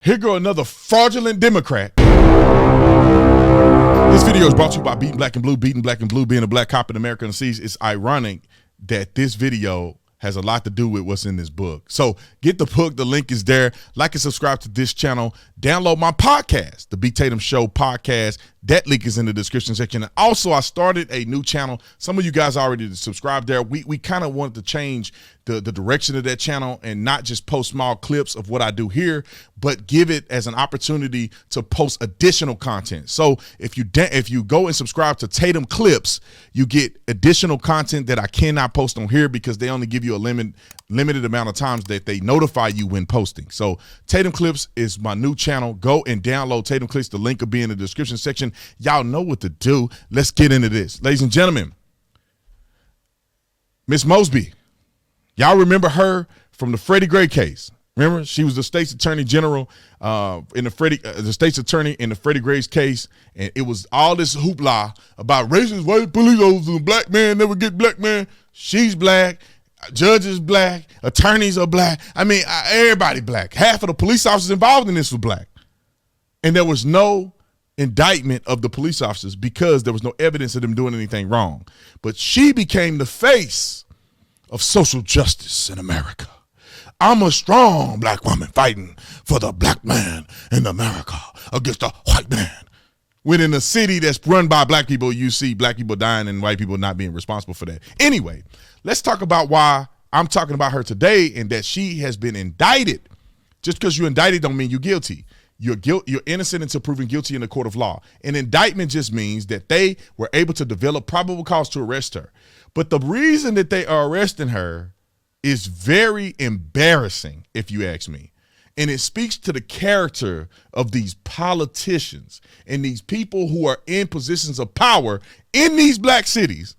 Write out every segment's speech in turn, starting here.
Here go another fraudulent Democrat. This video is brought to you by Beating Black and Blue. Beating Black and Blue, being a black cop in America and sees. It's ironic that this video has a lot to do with what's in this book. So get the book. The link is there. Like and subscribe to this channel. Download my podcast, the B. Tatum Show podcast. That link is in the description section. And also, I started a new channel. Some of you guys already subscribed there. We kind of wanted to change the direction of that channel and not just post small clips of what I do here, but give it as an opportunity to post additional content. So if you go and subscribe to Tatum Clips, you get additional content that I cannot post on here because they only give you a limited amount of times that they notify you when posting. So Tatum Clips is my new channel. Go and download Tatum Clips. The link will be in the description section. Y'all know what to do. Let's get into this. Ladies and gentlemen, Miss Mosby. Y'all remember her from the Freddie Gray case. Remember, she was the state's attorney general in the state's attorney in the Freddie Gray's case, and it was all this hoopla about racist white police officers, black man never get black man. She's black, judges black, attorneys are black. I mean, everybody black. Half of the police officers involved in this were black, and there was no indictment of the police officers because there was no evidence of them doing anything wrong. But she became the face of social justice in America. I'm a strong black woman fighting for the black man in America against the white man. When in a city that's run by black people, you see black people dying and white people not being responsible for that. Anyway, let's talk about why I'm talking about her today and that she has been indicted. Just because you're indicted don't mean you're guilty. You're innocent until proven guilty in the court of law. An indictment just means that they were able to develop probable cause to arrest her. But the reason that they are arresting her is very embarrassing, if you ask me. And it speaks to the character of these politicians and these people who are in positions of power in these black cities.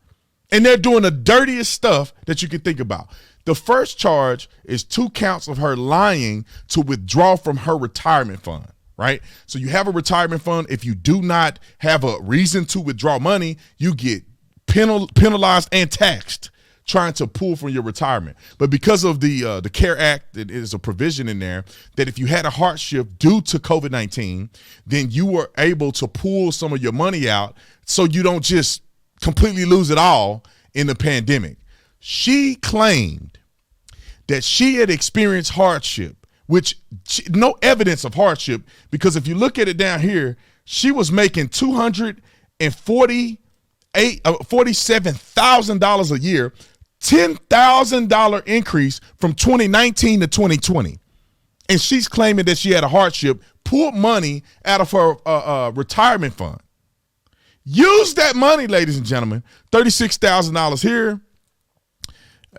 And they're doing the dirtiest stuff that you can think about. The first charge is 2 counts of her lying to withdraw from her retirement fund, right? So you have a retirement fund. If you do not have a reason to withdraw money, you get penalized and taxed trying to pull from your retirement. But because of the CARE Act, it is a provision in there that if you had a hardship due to COVID-19, then you were able to pull some of your money out so you don't just completely lose it all in the pandemic. She claimed that she had experienced hardship, which no evidence of hardship, because if you look at it down here, she was making $47,000 a year, $10,000 increase from 2019 to 2020. And she's claiming that she had a hardship, pulled money out of her retirement fund. Use that money, ladies and gentlemen. $36,000 here.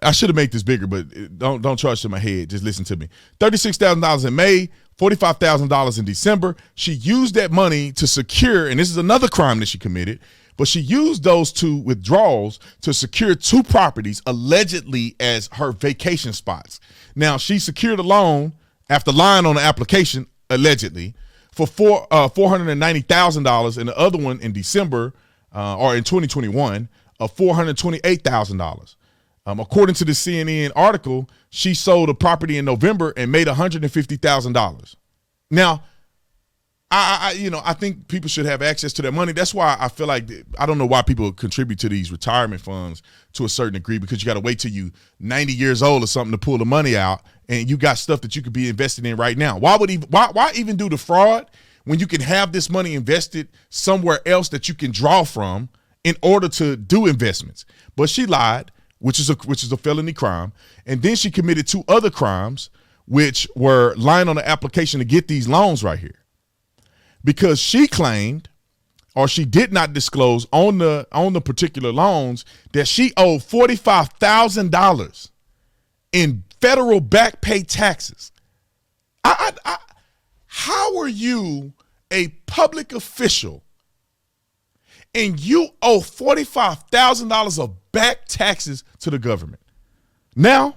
I should have made this bigger, but don't charge to my head. Just listen to me. $36,000 in May, $45,000 in December. She used that money to secure, and this is another crime that she committed, but she used those 2 withdrawals to secure 2 properties allegedly as her vacation spots. Now, she secured a loan after lying on the application, allegedly, for $490,000, and the other one in December or in 2021 of $428,000. According to the CNN article, she sold a property in November and made $150,000. Now, I think people should have access to that money. That's why I feel like I don't know why people contribute to these retirement funds to a certain degree, because you got to wait till you 90 years old or something to pull the money out, and you got stuff that you could be invested in right now. Why even do the fraud when you can have this money invested somewhere else that you can draw from in order to do investments? But she lied, which is a felony crime, and then she committed 2 other crimes, which were lying on the application to get these loans right here. Because she claimed, or she did not disclose on the particular loans, that she owed $45,000 in federal back pay taxes. How are you a public official and you owe $45,000 of back taxes to the government? Now,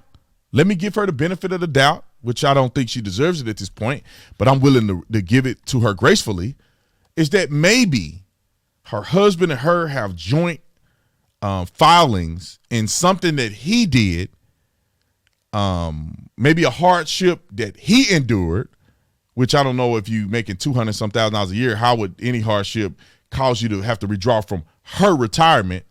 let me give her the benefit of the doubt, which I don't think she deserves it at this point, but I'm willing to give it to her gracefully, is that maybe her husband and her have joint filings in something that he did, maybe a hardship that he endured which I don't know if you making $200-some thousand a year, how would any hardship cause you to have to withdraw from her retirement?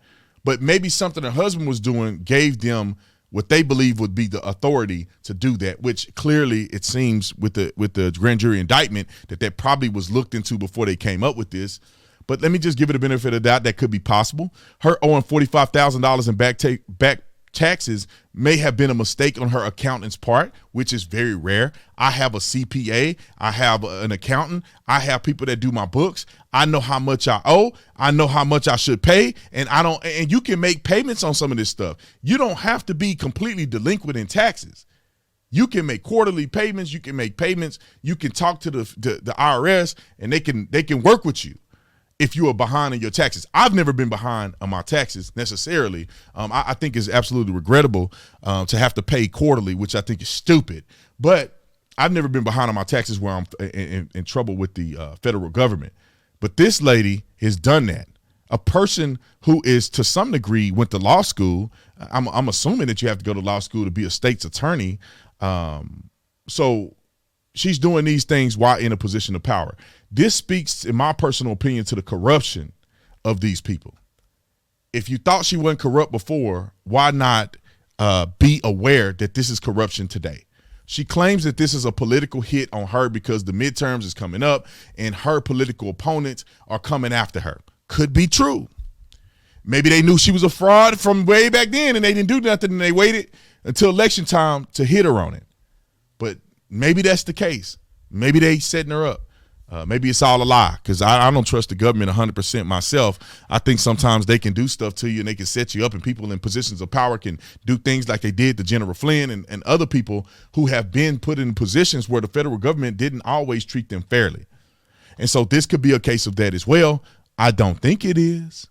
But maybe something her husband was doing gave them what they believe would be the authority to do that, which clearly it seems with the grand jury indictment that probably was looked into before they came up with this. But let me just give it a benefit of the doubt that could be possible. Her owing $45,000 in back taxes may have been a mistake on her accountant's part, which is very rare. I have a CPA. I have an accountant. I have people that do my books. I know how much I owe. I know how much I should pay. And you can make payments on some of this stuff. You don't have to be completely delinquent in taxes. You can make quarterly payments. You can make payments. You can talk to the IRS and they can work with you if you are behind in your taxes. I've never been behind on my taxes necessarily. I think it's absolutely regrettable to have to pay quarterly, which I think is stupid. But I've never been behind on my taxes where I'm in trouble with the federal government. But this lady has done that. A person who is to some degree went to law school. I'm assuming that you have to go to law school to be a state's attorney. So she's doing these things while in a position of power. This speaks, in my personal opinion, to the corruption of these people. If you thought she wasn't corrupt before, why not be aware that this is corruption today? She claims that this is a political hit on her because the midterms is coming up and her political opponents are coming after her. Could be true. Maybe they knew she was a fraud from way back then and they didn't do nothing and they waited until election time to hit her on it. But maybe that's the case. Maybe they setting her up. Maybe it's all a lie, because I don't trust the government 100% myself. I think sometimes they can do stuff to you and they can set you up, and people in positions of power can do things like they did to General Flynn and other people who have been put in positions where the federal government didn't always treat them fairly. And so this could be a case of that as well. I don't think it is.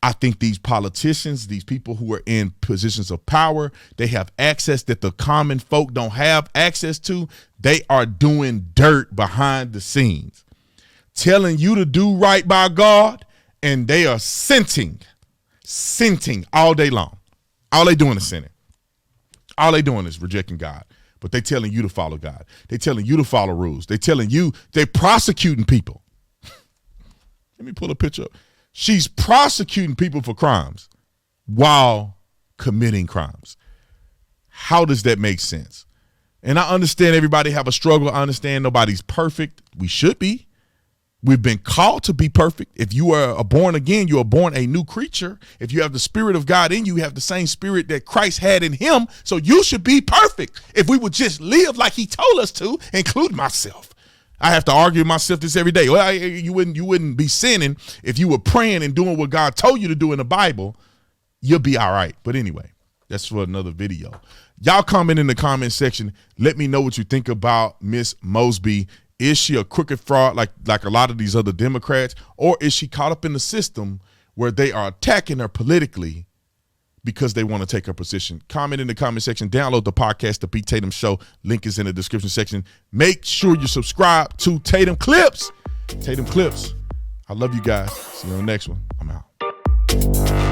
I think these politicians, these people who are in positions of power, they have access that the common folk don't have access to. They are doing dirt behind the scenes, telling you to do right by God, and they are sinning all day long. All they doing is sinning. All they doing is rejecting God, but they telling you to follow God. They telling you to follow rules. They telling you, they prosecuting people. Let me pull a picture up. She's prosecuting people for crimes while committing crimes. How does that make sense? And I understand everybody have a struggle. I understand nobody's perfect. We should be. We've been called to be perfect. If you are born again, you are born a new creature. If you have the Spirit of God in you, you have the same spirit that Christ had in him. So you should be perfect if we would just live like he told us to, include myself. I have to argue with myself this every day. Well, you wouldn't be sinning if you were praying and doing what God told you to do in the Bible. You'll be all right. But anyway, that's for another video. Y'all comment in the comment section. Let me know what you think about Miss Mosby. Is she a crooked fraud like a lot of these other Democrats, or is she caught up in the system where they are attacking her politically because they want to take her position? Comment in the comment section. Download the podcast, The Pete Tatum Show. Link is in the description section. Make sure you subscribe to Tatum Clips. Tatum Clips. I love you guys. See you on the next one. I'm out.